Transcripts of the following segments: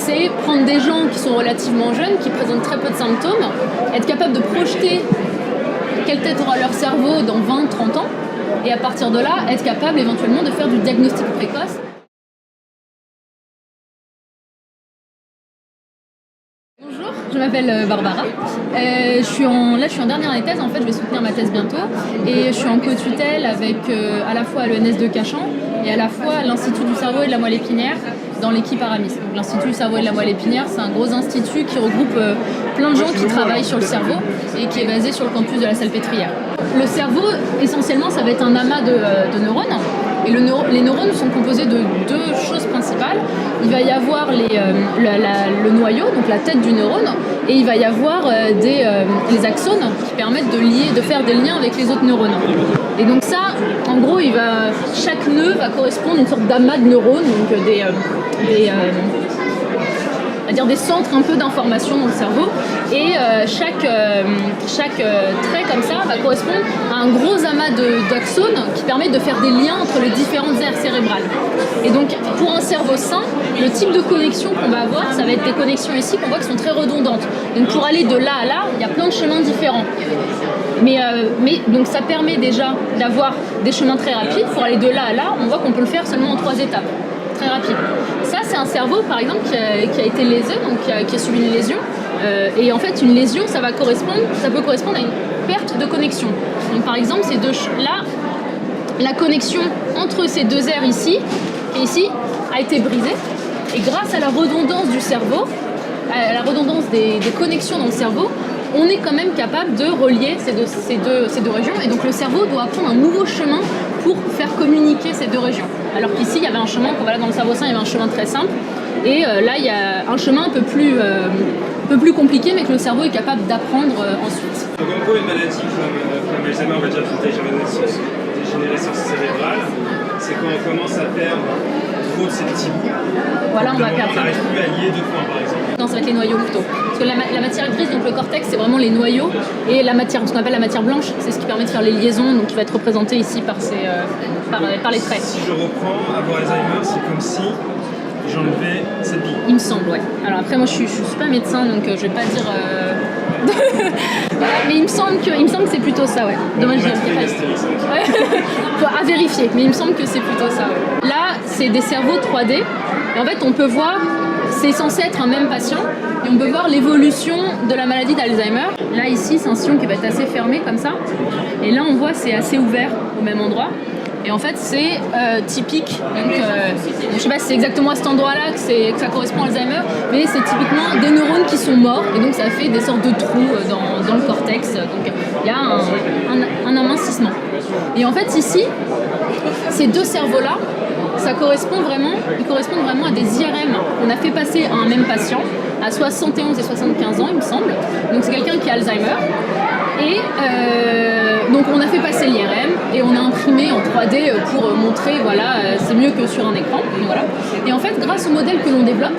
c'est prendre des gens qui sont relativement jeunes, qui présentent très peu de symptômes, être capable de projeter quelle tête aura leur cerveau dans 20-30 ans, et à partir de là, être capable éventuellement de faire du diagnostic précoce. Bonjour, je m'appelle Barbara. Je suis en dernière année de thèse, en fait je vais soutenir ma thèse bientôt, et je suis en co-tutelle avec à la fois l'ENS de Cachan et à la fois l'Institut du cerveau et de la moelle épinière dans l'équipe Aramis. Donc l'Institut du cerveau et de la moelle épinière, c'est un gros institut qui regroupe plein de gens qui travaillent sur le cerveau et qui est basé sur le campus de la Salpêtrière. Le cerveau, essentiellement, ça va être un amas de neurones. Et les neurones sont composés de deux choses principales. Il va y avoir le noyau, donc la tête du neurone, et il va y avoir les axones qui permettent de faire des liens avec les autres neurones. Et donc ça, en gros, chaque nœud va correspondre à une sorte d'amas de neurones, donc des centres un peu d'information dans le cerveau, et chaque trait comme ça va correspondre à un gros amas d'axones qui permet de faire des liens entre les différentes aires cérébrales. Et donc pour un cerveau sain, le type de connexion qu'on va avoir, ça va être des connexions ici qu'on voit qui sont très redondantes. Donc pour aller de là à là, il y a plein de chemins différents. Mais donc ça permet déjà d'avoir des chemins très rapides. Pour aller de là à là, on voit qu'on peut le faire seulement en 3 étapes. Très rapide. Ça, c'est un cerveau, par exemple, qui a été lésé, donc qui a subi une lésion. Et en fait, une lésion, ça peut correspondre à une perte de connexion. Donc, par exemple, là, la connexion entre ces deux aires ici et ici a été brisée. Et grâce à la redondance du cerveau, à la redondance des connexions dans le cerveau, on est quand même capable de relier ces deux régions. Et donc, le cerveau doit prendre un nouveau chemin pour faire communiquer ces deux régions. Alors qu'ici, il y avait un chemin, dans le cerveau sain, il y avait un chemin très simple. Et là, il y a un chemin un peu plus compliqué, mais que le cerveau est capable d'apprendre ensuite. Donc en gros, une maladie comme Alzheimer, on va dire dégénérescence cérébrale, c'est quand on commence à perdre trop de ces petits bouts. Voilà, on va perdre. On n'arrive plus à lier 2 points, par exemple. Non, ça va être les noyaux plutôt. Parce que la matière grise, donc le cortex, c'est vraiment les noyaux. Et ce qu'on appelle la matière blanche, c'est ce qui permet de faire les liaisons, donc qui va être représenté ici par les traits. Si je reprends, avoir Alzheimer, c'est comme si j'enlevais cette bille. Il me semble, ouais. Alors après, moi, je suis pas médecin, donc je vais pas dire... mais il me semble que c'est plutôt ça, ouais. Dommage, je à vérifier, mais il me semble que c'est plutôt ça, ouais. Là, c'est des cerveaux 3D. Et en fait, on peut voir, c'est censé être un même patient, et on peut voir l'évolution de la maladie d'Alzheimer. Là, ici, c'est un sillon qui va être assez fermé, comme ça. Et là, on voit, c'est assez ouvert au même endroit. Et en fait, c'est typique. Donc, je sais pas si c'est exactement à cet endroit-là que ça correspond à Alzheimer, mais c'est typiquement des neurones qui sont morts, et donc ça fait des sortes de trous dans le cortex. Donc, il y a un amincissement. Et en fait, ici, ces deux cerveaux-là, ils correspondent vraiment à des IRM qu'on a fait passer à un même patient, à 71 et 75 ans, il me semble. Donc, c'est quelqu'un qui a Alzheimer. Et donc on a fait passer l'IRM et on a imprimé en 3D pour montrer, voilà, c'est mieux que sur un écran. Voilà. Et en fait, grâce au modèle que l'on développe,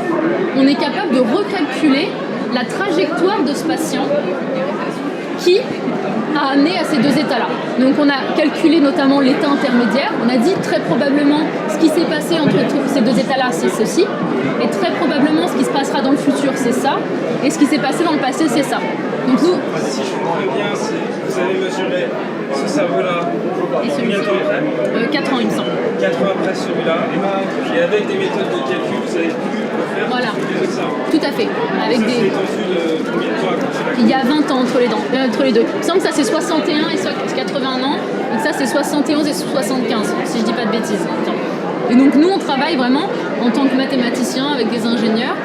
on est capable de recalculer la trajectoire de ce patient qui a amené à ces deux états-là. Donc on a calculé notamment l'état intermédiaire, on a dit très probablement ce qui s'est passé entre ces deux états-là, c'est ceci, et très probablement ce qui se passera dans le futur, c'est ça, et ce qui s'est passé dans le passé, c'est ça. Donc nous... Si je comprends bien, vous avez mesuré ce cerveau-là combien de temps après 4 ans, il me semble. 4 ans après celui-là, et avec des méthodes de calcul, vous avez pu le faire sur les autres cerveaux. Tout à fait. Avec ça, c'est étendu de combien de temps? Il y a 20 ans entre les deux. Il me semble que ça c'est 61 et 81 ans, donc ça c'est 71 et 75, si je dis pas de bêtises. Et donc nous on travaille vraiment en tant que mathématiciens avec des ingénieurs,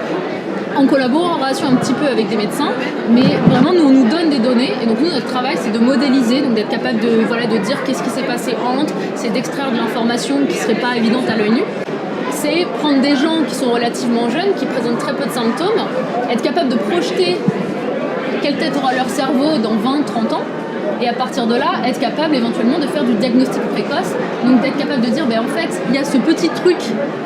en collaboration un petit peu avec des médecins, mais vraiment nous on nous donne des données, et donc nous notre travail c'est de modéliser, donc d'être capable de dire qu'est-ce qui s'est passé entre, c'est d'extraire de l'information qui serait pas évidente à l'œil nu. C'est prendre des gens qui sont relativement jeunes, qui présentent très peu de symptômes, être capable de projeter quelle tête aura leur cerveau dans 20-30 ans, et à partir de là, être capable éventuellement de faire du diagnostic précoce, donc d'être capable de dire, en fait, il y a ce petit truc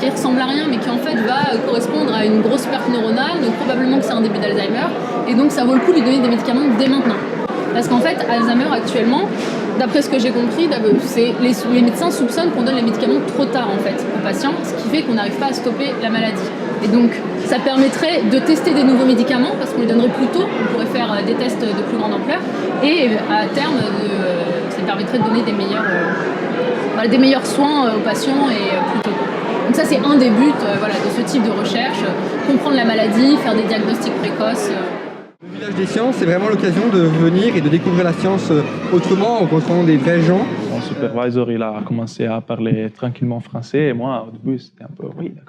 qui ressemble à rien, mais qui en fait va correspondre à une grosse perte neuronale, donc probablement que c'est un début d'Alzheimer, et donc ça vaut le coup de lui donner des médicaments dès maintenant. Parce qu'en fait, Alzheimer actuellement, d'après ce que j'ai compris, les médecins soupçonnent qu'on donne les médicaments trop tard en fait aux patients, ce qui fait qu'on n'arrive pas à stopper la maladie. Et donc, ça permettrait de tester des nouveaux médicaments, parce qu'on les donnerait plus tôt, on pourrait faire des tests de plus grande ampleur, et à terme, ça permettrait de donner des meilleurs soins aux patients et plus tôt. Donc ça, c'est un des buts de ce type de recherche, comprendre la maladie, faire des diagnostics précoces. Le village des sciences, c'est vraiment l'occasion de venir et de découvrir la science autrement, en rencontrant des vrais gens. Mon supervisor, il a commencé à parler tranquillement français et moi, au début, c'était un peu, oui,